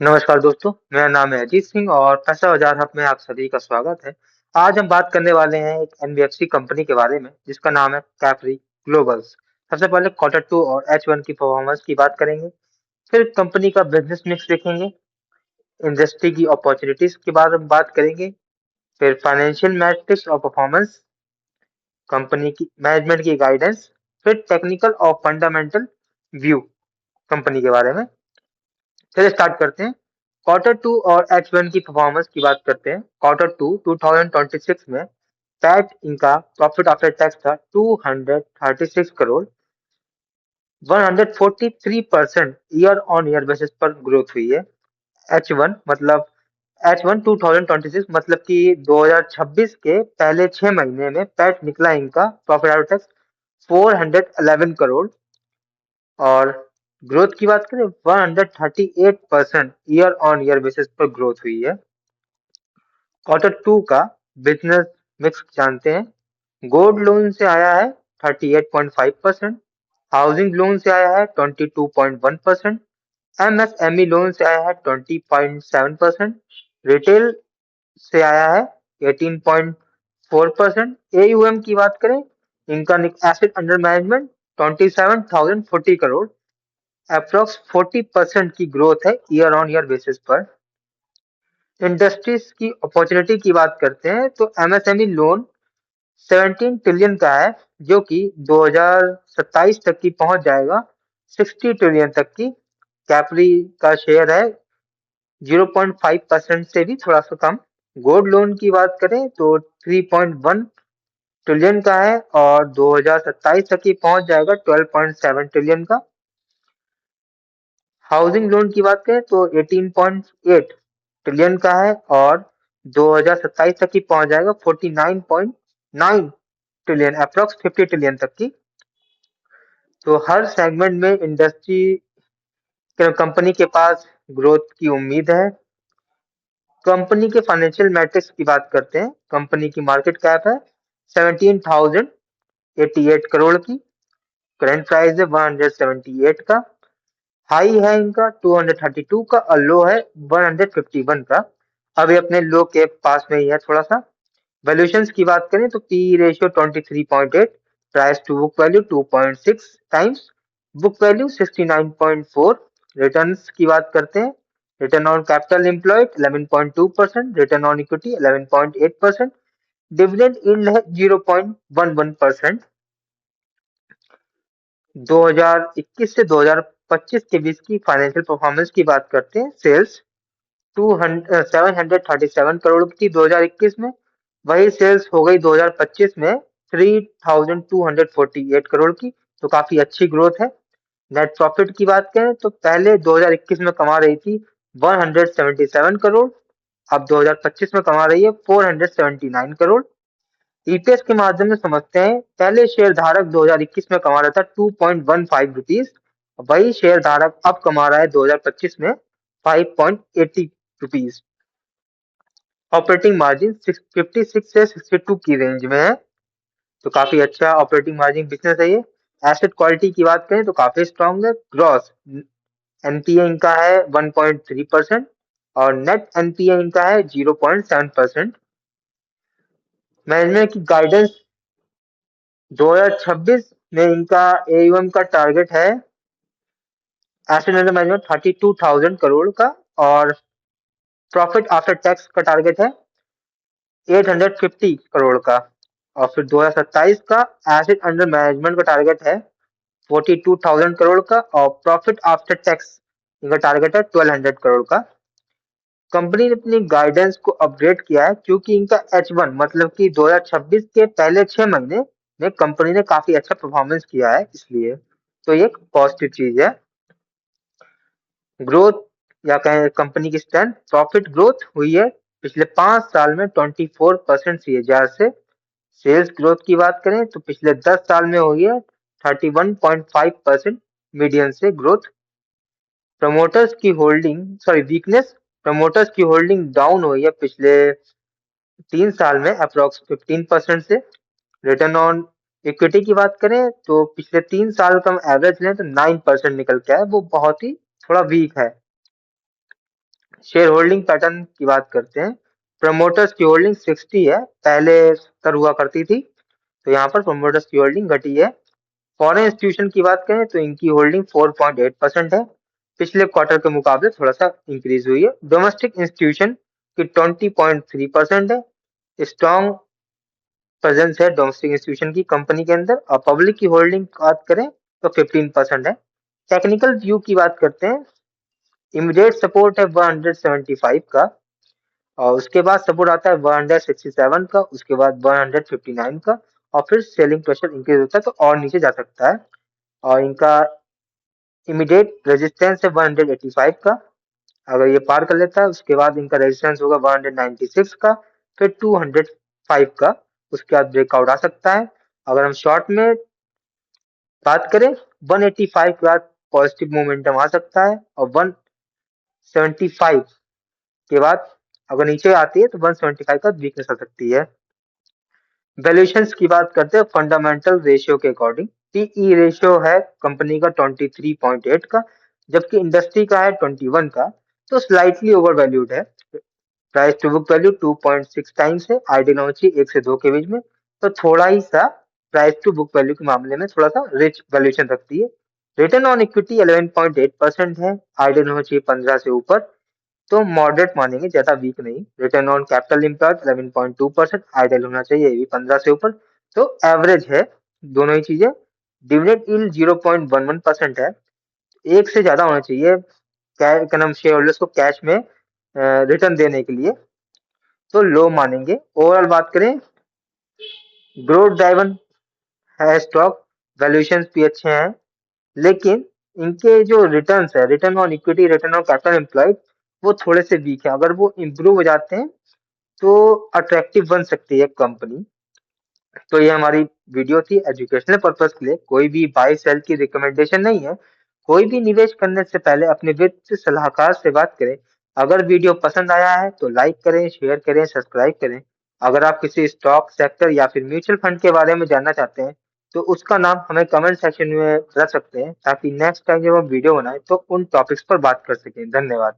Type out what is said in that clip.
नमस्कार दोस्तों, मेरा नाम है अजीत सिंह और पैसा बाजार हब में आप सभी का स्वागत है। आज हम बात करने वाले हैं एक एनबीएफसी कंपनी के बारे में जिसका नाम है कैप्री ग्लोबल्स। सबसे पहले क्वार्टर टू और H1 की परफॉर्मेंस की बात करेंगे, फिर कंपनी का बिजनेस मिक्स देखेंगे, इंडस्ट्री की अपॉर्चुनिटीज के बारे में बात करेंगे, फिर फाइनेंशियल मैट्रिक्स और परफॉर्मेंस, कंपनी की मैनेजमेंट की गाइडेंस, फिर टेक्निकल और फंडामेंटल व्यू कंपनी के बारे में। चलिए स्टार्ट करते हैं। क्वार्टर टू और H1 की परफॉर्मेंस की बात करते हैं। क्वार्टर टू 2026 में पैट इनका प्रॉफिट आफ्टर टैक्स था 236 crore. 143% year on year basis पर ग्रोथ हुई है। H1 2026 मतलब कि 2026 के पहले 6 महीने में पैट निकला इनका प्रॉफिट आफ्टर टैक्स 411 करोड़। और ग्रोथ की बात करें 138% ईयर ऑन ईयर बेसिस पर ग्रोथ हुई है। क्वार्टर टू का बिजनेस मिक्स जानते हैं। गोल्ड लोन से आया है 38.5%, हाउसिंग लोन से आया है 22.1%, एमएसएमई लोन से आया है 20.7%, रिटेल से आया है 18.4%। एयूएम की बात करें, इनका asset under management 27,040 crore, approx 40% की ग्रोथ है ईयर ऑन ईयर बेसिस पर। इंडस्ट्रीज की अपॉर्चुनिटी की बात करते हैं तो एमएसएमई लोन 17 ट्रिलियन का है, जो कि 2027 तक की पहुंच जाएगा 60 ट्रिलियन तक की। कैपरी का शेयर है 0.5% से भी थोड़ा सा कम। गोल्ड लोन की बात करें तो 3.1 ट्रिलियन का है और 2027 तक की पहुंच जाएगा 12.7 ट्रिलियन का। हाउसिंग लोन की बात करें तो 18.8 ट्रिलियन का है और 2027 तक की पहुंच जाएगा 49.9 ट्रिलियन, अप्रोक्स 50 ट्रिलियन तक की। तो हर सेगमेंट में इंडस्ट्री कंपनी के पास ग्रोथ की उम्मीद है। कंपनी के फाइनेंशियल मैट्रिक्स की बात करते हैं। कंपनी की मार्केट कैप है 17,088 करोड़ की, करंट प्राइस है 178 का, हाई है इनका 232 का और लो है 151 का। अभी अपने लो के पास में ही है थोड़ा सा। वैल्यूएशंस की बात करें तो P ratio 23.8, price to book value 2.6 times, book value 69.4। Returns की बात करते हैं, return on capital employed 11.2%, return on equity 11.8%, dividend yield है 0.11%। 2021 से 2025 के बीच की फाइनेंशियल परफॉर्मेंस की बात करते हैं। सेल्स 737 करोड़ की थी 2021 में, वही सेल्स हो गई 2025 में 3,248 करोड़ की, तो काफी अच्छी ग्रोथ है। नेट प्रॉफिट की बात करें तो पहले 2021 में कमा रही थी 177 करोड़, अब 2025 में कमा रही है 479 करोड़। ईपीएस के माध्यम से समझते हैं। पहले शेयर धारक 2021 में कमा रहा था 2.15 रुपीज, वही शेयर धारक अब कमा रहा है 2025 में 5.80 रुपीज। ऑपरेटिंग मार्जिन 56 से 62 की रेंज में है, तो काफी अच्छा ऑपरेटिंग मार्जिन बिजनेस है ये। एसेट क्वालिटी की बात करें तो काफी स्ट्रांग है। ग्रॉस एनपीए इनका है 1.3% और नेट एनपीए इनका है 0.7%। मैनेजमेंट की गाइडेंस 2026 में इनका एयूएम का टारगेट है एसेट अंडर मैनेजमेंट 32,000 करोड़ का और प्रॉफिट आफ्टर टैक्स का टारगेट है 850 करोड़ का। और फिर 2027 का एसेट अंडर मैनेजमेंट का टारगेट है 42,000 करोड़ का और प्रॉफिट आफ्टर टैक्स इनका टारगेट है 1200 करोड़ का। कंपनी ने अपनी गाइडेंस को अपग्रेड किया है क्योंकि इनका H1 मतलब कि 2026 के पहले 6 महीने में कंपनी ने काफी अच्छा परफॉर्मेंस किया है, इसलिए तो ये एक पॉजिटिव चीज है। ग्रोथ या कहें कंपनी की स्ट्रेंथ, प्रॉफिट ग्रोथ हुई है पिछले 5 साल में 24% सीएजीआर से। सेल्स ग्रोथ की बात करें तो पिछले 10 साल में हुई है 31.5% मीडियन से ग्रोथ। प्रमोटर्स की होल्डिंग सॉरी वीकनेस, प्रमोटर्स की होल्डिंग डाउन हुई है पिछले 3 साल में अप्रोक्स 15% से। रिटर्न ऑन इक्विटी की बात करें तो पिछले 3 साल का एवरेज लें तो 9% निकल के आया, वो बहुत ही थोड़ा वीक है। शेयर होल्डिंग पैटर्न की बात करते हैं। प्रमोटर्स की होल्डिंग 60 है, पहले 70 हुआ करती थी, तो यहाँ पर प्रमोटर्स की होल्डिंग घटी है। फॉरेन इंस्टीट्यूशन की बात करें तो इनकी होल्डिंग 4.8% है, पिछले क्वार्टर के मुकाबले थोड़ा सा इंक्रीज हुई है। डोमेस्टिक इंस्टीट्यूशन की 20.3% है, स्ट्रॉन्ग प्रेजेंस है डोमेस्टिक इंस्टीट्यूशन की कंपनी के अंदर। और पब्लिक की होल्डिंग बात करें तो 15% है। टेक्निकल व्यू की बात करते हैं, इमीडिएट सपोर्ट है 175 का, और उसके बाद सपोर्ट आता है 167 का, उसके बाद 159 का, और फिर सेलिंग प्रेशर इंक्रीज होता है तो और नीचे जा सकता है। और इनका इमीडिएट रेजिस्टेंस है 185 का, अगर ये पार कर लेता है उसके बाद इनका रेजिस्टेंस होगा 196 का, फिर 205 का, उसके बाद ब्रेकआउट आ सकता है। अगर हम शॉर्ट में बात करें 185 के बाद पॉजिटिव मोमेंटम आ सकता है, और 175 के बाद अगर नीचे आती है तो 175 का वीकनेस आ सकती है। वैल्यूएशंस की बात करते हैं फंडामेंटल रेशियो के अकॉर्डिंग। पीई रेशियो है कंपनी का 23.8 का, जबकि इंडस्ट्री का है 21 का, तो स्लाइटली ओवर वैल्यूड है। Price to book value 2.6 times है, आइडियल होना चाहिए 1 से 2 के बीच में, तो थोड़ा ही सा प्राइस टू बुक वैल्यू के मामले में थोड़ा सा रिच वैल्यूएशन रखती है। रिटर्न ऑन इक्विटी 11.8% है, आइडियल होना चाहिए 15 से ऊपर, तो मॉडरेट मानेंगे, ज्यादा वीक नहीं। Return on capital employed 11.2%, ideal होना चाहिए ये भी 15 से ऊपर, तो एवरेज है दोनों ही चीजें। डिविडेंड यील्ड 0.11% है, एक से ज्यादा होना चाहिए शेयर होल्डर्स को कैश में रिटर्न देने के लिए, तो लो मानेंगे। ओवरऑल बात करें ग्रोथ ड्राइवन है स्टॉक, वैल्यूएशन भी अच्छे हैं, लेकिन इनके जो रिटर्न्स है, return on equity, return on capital employed, वो थोड़े से वीक है। अगर वो इम्प्रूव हो जाते हैं तो अट्रैक्टिव बन सकती है कंपनी। तो ये हमारी वीडियो थी एजुकेशनल पर्पस के लिए, कोई भी बाय सेल की रिकमेंडेशन नहीं है। कोई भी निवेश करने से पहले अपने वित्त सलाहकार से बात करें। अगर वीडियो पसंद आया है तो लाइक करें, शेयर करें, सब्सक्राइब करें। अगर आप किसी स्टॉक सेक्टर या फिर म्यूचुअल फंड के बारे में जानना चाहते हैं तो उसका नाम हमें कमेंट सेक्शन में रख सकते हैं, ताकि नेक्स्ट टाइम जब हम वीडियो बनाए तो उन टॉपिक्स पर बात कर सकें। धन्यवाद।